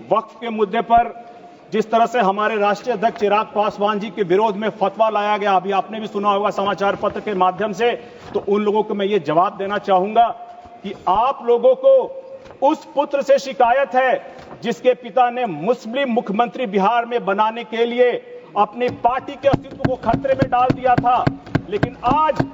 वक्फ के मुद्दे पर जिस तरह से हमारे राष्ट्रीय अध्यक्ष चिराग पासवान जी के विरोध में फतवा लाया गया, अभी आपने भी सुना होगा समाचार पत्र के माध्यम से, तो उन लोगों को मैं ये जवाब देना चाहूंगा कि आप लोगों को उस पुत्र से शिकायत है जिसके पिता ने मुस्लिम मुख्यमंत्री बिहार में बनाने के लिए अपनी पार्टी के अस्तित्व को खतरे में डाल दिया था। लेकिन आज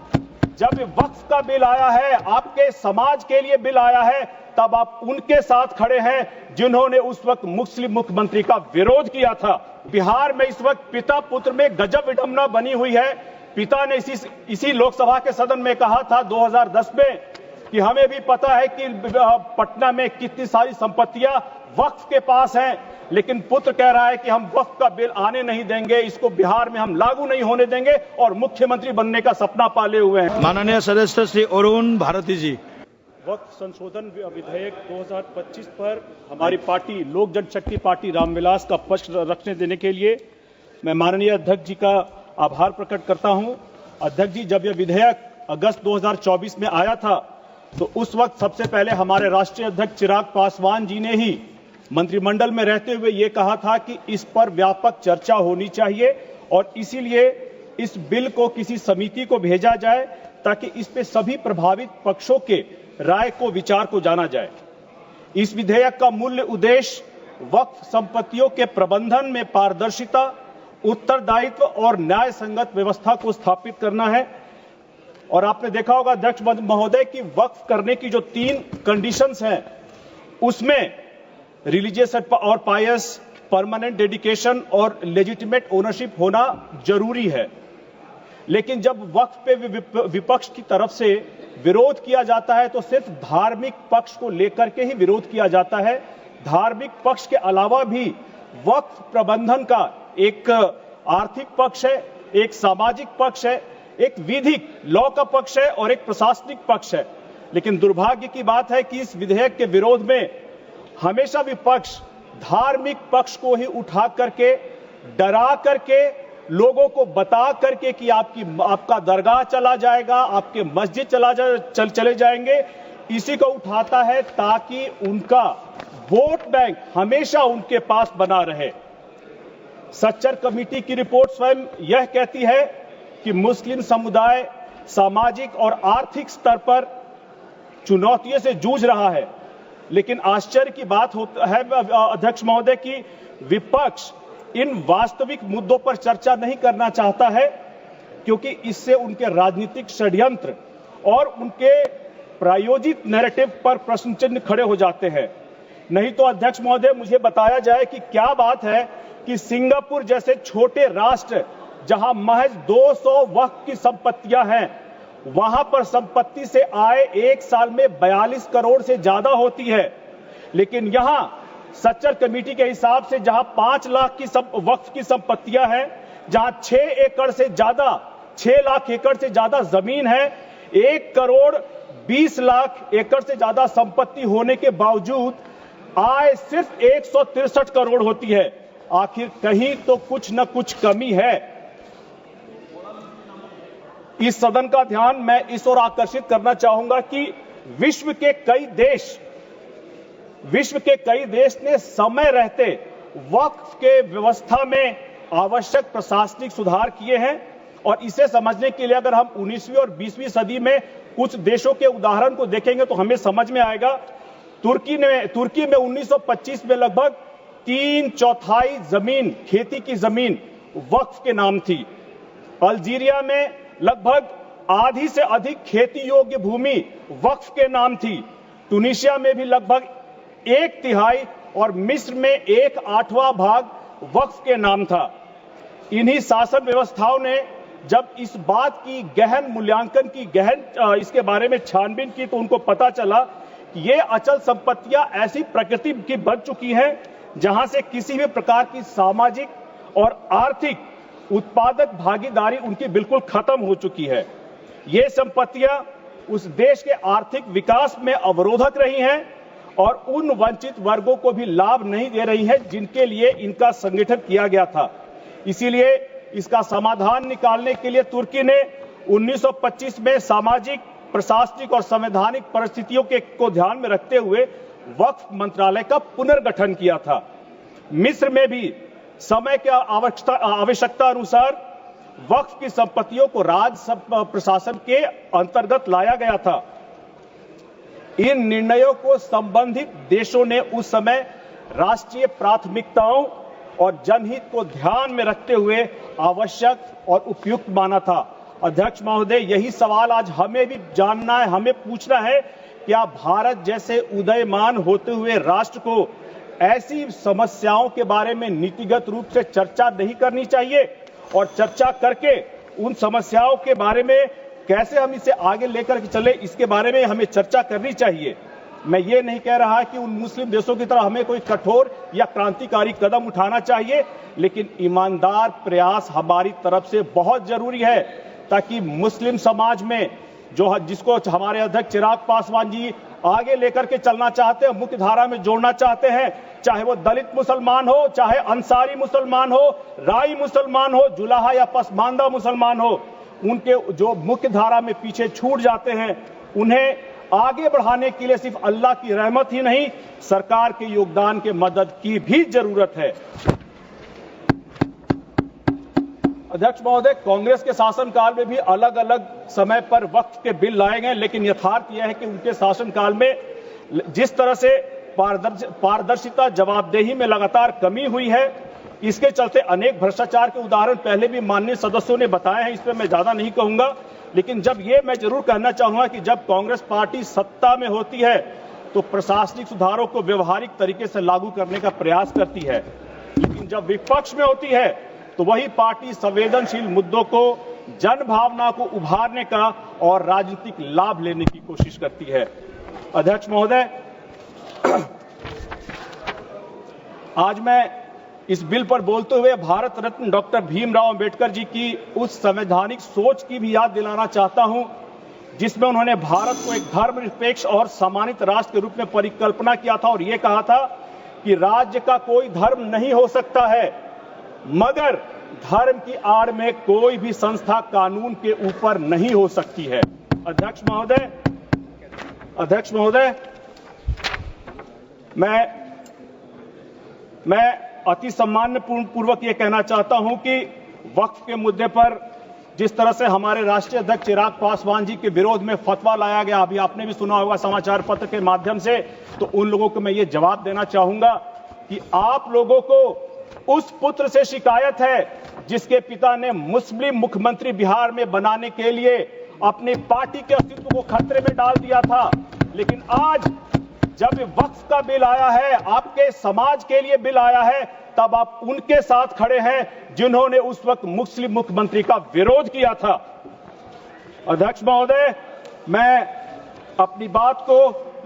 जब वक्फ का बिल आया है, आपके समाज के लिए बिल आया है, तब आप उनके साथ खड़े हैं जिन्होंने उस वक्त मुस्लिम मुख्यमंत्री का विरोध किया था। बिहार में इस वक्त पिता पुत्र में गजब विडंबना बनी हुई है। पिता ने इसी लोकसभा के सदन में कहा था 2010 में कि हमें भी पता है कि पटना में कितनी सारी संपत्तियां वक्फ के पास हैं, लेकिन पुत्र कह रहा है कि हम वक्फ का बिल आने नहीं देंगे, इसको बिहार में हम लागू नहीं होने देंगे और मुख्यमंत्री बनने का सपना पाले हुए हैं। माननीय सदस्य श्री अरुण भारती जी। वक्फ संशोधन विधेयक 2025 पर हमारी पार्टी लोक जनशक्ति पार्टी रामविलास का पक्ष रखने देने के लिए मैं माननीय अध्यक्ष जी का आभार प्रकट करता हूं। अध्यक्ष जी, जब यह विधेयक अगस्त 2024 में आया था तो उस वक्त सबसे पहले हमारे राष्ट्रीय अध्यक्ष चिराग पासवान जी ने ही मंत्रिमंडल में रहते हुए ये कहा था कि इस पर व्यापक चर्चा होनी चाहिए और इसीलिए इस बिल को किसी समिति को भेजा जाए ताकि इस पे सभी प्रभावित पक्षों के राय को विचार को जाना जाए। इस विधेयक का मूल उद्देश्य वक्फ संपत्तियों के प्रबंधन में पारदर्शिता, उत्तरदायित्व और न्याय संगत व्यवस्था को स्थापित करना है। और आपने देखा होगा अध्यक्ष महोदय कि वक्फ करने की जो 3 कंडीशंस हैं उसमें रिलीजियस और पायस, परमानेंट डेडिकेशन और लेजिटिमेट ओनरशिप होना जरूरी है। लेकिन जब वक्फ पे विपक्ष की तरफ से विरोध किया जाता है तो सिर्फ धार्मिक पक्ष को लेकर के ही विरोध किया जाता है। धार्मिक पक्ष के अलावा भी वक्फ प्रबंधन का एक आर्थिक पक्ष है, एक सामाजिक पक्ष है, एक विधिक लॉ का पक्ष है और एक प्रशासनिक पक्ष है। लेकिन दुर्भाग्य की बात है कि इस विधेयक के विरोध में हमेशा विपक्ष धार्मिक पक्ष को ही उठा करके, डरा करके, लोगों को बता करके कि आपका दरगाह चला जाएगा, आपके मस्जिद चले जाएंगे, इसी को उठाता है ताकि उनका वोट बैंक हमेशा उनके पास बना रहे। सच्चर कमेटी की रिपोर्ट स्वयं यह कहती है कि मुस्लिम समुदाय सामाजिक और आर्थिक स्तर पर चुनौतियों से जूझ रहा है। लेकिन आश्चर्य की बात है अध्यक्ष महोदय कि विपक्ष इन वास्तविक मुद्दों पर चर्चा नहीं करना चाहता है, क्योंकि इससे उनके राजनीतिक षड्यंत्र और उनके प्रायोजित नैरेटिव पर प्रश्न चिन्ह खड़े हो जाते हैं। नहीं तो अध्यक्ष महोदय, मुझे बताया जाए कि क्या बात है कि सिंगापुर जैसे छोटे राष्ट्र जहां महज 200 वक्फ की संपत्तियां हैं, वहां पर संपत्ति से आय एक साल में 42 करोड़ से ज्यादा होती है। लेकिन यहां सच्चर कमेटी के हिसाब से जहां 5 लाख की वक्फ की संपत्तियां हैं, जहां 6 लाख एकड़ से ज्यादा जमीन है, 1 करोड़ 20 लाख एकड़ से ज्यादा संपत्ति होने के बावजूद आय सिर्फ 163 करोड़ होती है। आखिर कहीं तो कुछ न कुछ कमी है। इस सदन का ध्यान मैं इस ओर आकर्षित करना चाहूंगा कि विश्व के कई देश ने समय रहते वक्फ के व्यवस्था में आवश्यक प्रशासनिक सुधार किए हैं। और इसे समझने के लिए अगर हम 19वीं और 20वीं सदी में कुछ देशों के उदाहरण को देखेंगे तो हमें समझ में आएगा। तुर्की में 1925 में लगभग 3/4 जमीन, खेती की जमीन वक्फ के नाम थी। अल्जीरिया में लगभग आधी से अधिक खेती योग्य भूमि वक्फ के नाम थी। ट्यूनीशिया में भी लगभग 1/3 और मिस्र में 1/8 भाग वक्फ के नाम था। इन्हीं शासन व्यवस्थाओं ने जब इस बात की गहन मूल्यांकन की, इसके बारे में छानबीन की, तो उनको पता चला कि ये अचल संपत्तियां ऐसी प्रकृति की बन चुकी हैं जहां से किसी भी प्रकार की सामाजिक और आर्थिक उत्पादक भागीदारी उनकी बिल्कुल खत्म हो चुकी है। ये संपत्तियां उस देश के आर्थिक विकास में अवरोधक रही हैं और उन वंचित वर्गों को भी लाभ नहीं दे रही है जिनके लिए इनका संगठन किया गया था। इसीलिए इसका समाधान निकालने के लिए तुर्की ने 1925 में सामाजिक, प्रशासनिक और संवैधानिक परिस्थितियों को ध्यान में रखते हुए वक्फ मंत्रालय का पुनर्गठन किया था। मिस्र में भी समय की आवश्यकता अनुसार वक्फ की संपत्तियों को राज्य प्रशासन के अंतर्गत लाया गया था। इन निर्णयों को संबंधित देशों ने उस समय राष्ट्रीय प्राथमिकताओं और जनहित को ध्यान में रखते हुए आवश्यक और उपयुक्त माना था। अध्यक्ष महोदय, यही सवाल आज हमें भी जानना है, हमें पूछना है, क्या भारत जैसे उदयमान होते हुए राष्ट्र को ऐसी समस्याओं के बारे में नीतिगत रूप से चर्चा नहीं करनी चाहिए और चर्चा करके उन समस्याओं के बारे में कैसे हम इसे आगे लेकर के चले, इसके बारे में हमें चर्चा करनी चाहिए। मैं ये नहीं कह रहा कि उन मुस्लिम देशों की तरह हमें कोई कठोर या क्रांतिकारी कदम उठाना चाहिए, लेकिन ईमानदार प्रयास हमारी तरफ से बहुत जरूरी है ताकि मुस्लिम समाज में जिसको हमारे अध्यक्ष चिराग पासवान जी आगे लेकर के चलना चाहते हैं, मुख्य धारा में जोड़ना चाहते हैं, चाहे वो दलित मुसलमान हो, चाहे अंसारी मुसलमान हो, राई मुसलमान हो, जुलाहा या पसमानदा मुसलमान हो, उनके जो मुख्य धारा में पीछे छूट जाते हैं, उन्हें आगे बढ़ाने के लिए सिर्फ अल्लाह की रहमत ही नहीं, सरकार के योगदान के मदद की भी जरूरत है। अध्यक्ष महोदय, कांग्रेस के शासनकाल में भी अलग अलग समय पर वक्फ के बिल लाए गए, लेकिन यथार्थ यह है कि उनके शासनकाल में जिस तरह से पारदर्शिता, जवाबदेही में लगातार कमी हुई है, इसके चलते अनेक भ्रष्टाचार के उदाहरण पहले भी माननीय सदस्यों ने बताए हैं, इस पर मैं ज्यादा नहीं कहूंगा। लेकिन जब ये मैं जरूर कहना चाहूंगा कि जब कांग्रेस पार्टी सत्ता में होती है तो प्रशासनिक सुधारों को व्यवहारिक तरीके से लागू करने का प्रयास करती है, लेकिन जब विपक्ष में होती है तो वही पार्टी संवेदनशील मुद्दों को, जन भावना को उभारने का और राजनीतिक लाभ लेने की कोशिश करती है। अध्यक्ष महोदय, आज मैं इस बिल पर बोलते हुए भारत रत्न डॉक्टर भीमराव अंबेडकर जी की उस संवैधानिक सोच की भी याद दिलाना चाहता हूं, जिसमें उन्होंने भारत को एक धर्मनिरपेक्ष और सम्मानित राष्ट्र के रूप में परिकल्पना किया था और यह कहा था कि राज्य का कोई धर्म नहीं हो सकता है, मगर धर्म की आड़ में कोई भी संस्था कानून के ऊपर नहीं हो सकती है। अध्यक्ष महोदय, मैं अति सम्मान पूर्वक यह कहना चाहता हूं कि वक्फ के मुद्दे पर जिस तरह से हमारे राष्ट्रीय अध्यक्ष चिराग पासवान जी के विरोध में फतवा लाया गया, अभी आपने भी सुना होगा समाचार पत्र के माध्यम से, तो उन लोगों को मैं ये जवाब देना चाहूंगा कि आप लोगों को उस पुत्र से शिकायत है जिसके पिता ने मुस्लिम मुख्यमंत्री बिहार में बनाने के लिए अपनी पार्टी के अस्तित्व को खतरे में डाल दिया था, लेकिन आज जब वक्फ का बिल आया है, आपके समाज के लिए बिल आया है, तब आप उनके साथ खड़े हैं जिन्होंने उस वक्त मुस्लिम मुख्यमंत्री का विरोध किया था। अध्यक्ष महोदय, मैं अपनी बात को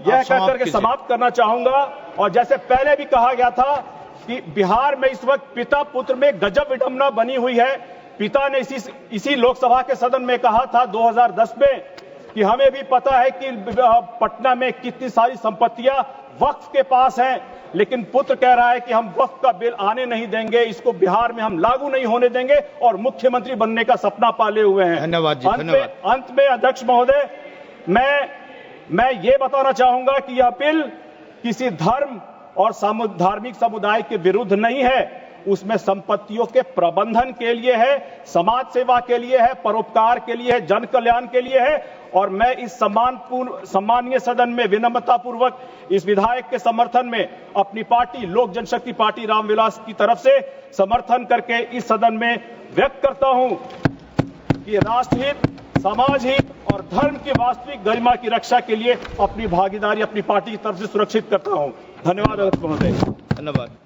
यह कहकर के समाप्त करना चाहूंगा, और जैसे पहले भी कहा गया था कि बिहार में इस वक्त पिता पुत्र में गजब विडंबना बनी हुई है। पिता ने इसी लोकसभा के सदन में कहा था 2010 में कि हमें भी पता है कि पटना में कितनी सारी संपत्तियां वक्फ के पास हैं, लेकिन पुत्र कह रहा है कि हम वक्फ का बिल आने नहीं देंगे, इसको बिहार में हम लागू नहीं होने देंगे, और मुख्यमंत्री बनने का सपना पाले हुए हैं। धन्यवाद जी, धन्यवाद। अंत में अध्यक्ष महोदय, मैं ये बताना चाहूंगा कि यह बिल किसी धर्म और धार्मिक समुदाय के विरुद्ध नहीं है, उसमें संपत्तियों के प्रबंधन के लिए है, समाज सेवा के लिए है, परोपकार के लिए है, जन कल्याण के लिए है। और मैं इस सम्मानीय सदन में विनम्रतापूर्वक इस विधायक के समर्थन में अपनी पार्टी लोक जनशक्ति पार्टी रामविलास की तरफ से समर्थन करके इस सदन में व्यक्त करता हूं कि राष्ट्रहित, समाज हित और धर्म की वास्तविक गरिमा की रक्षा के लिए अपनी भागीदारी अपनी पार्टी की तरफ से सुरक्षित करता हूं। धन्यवाद अध्यक्ष महोदय। धन्यवाद।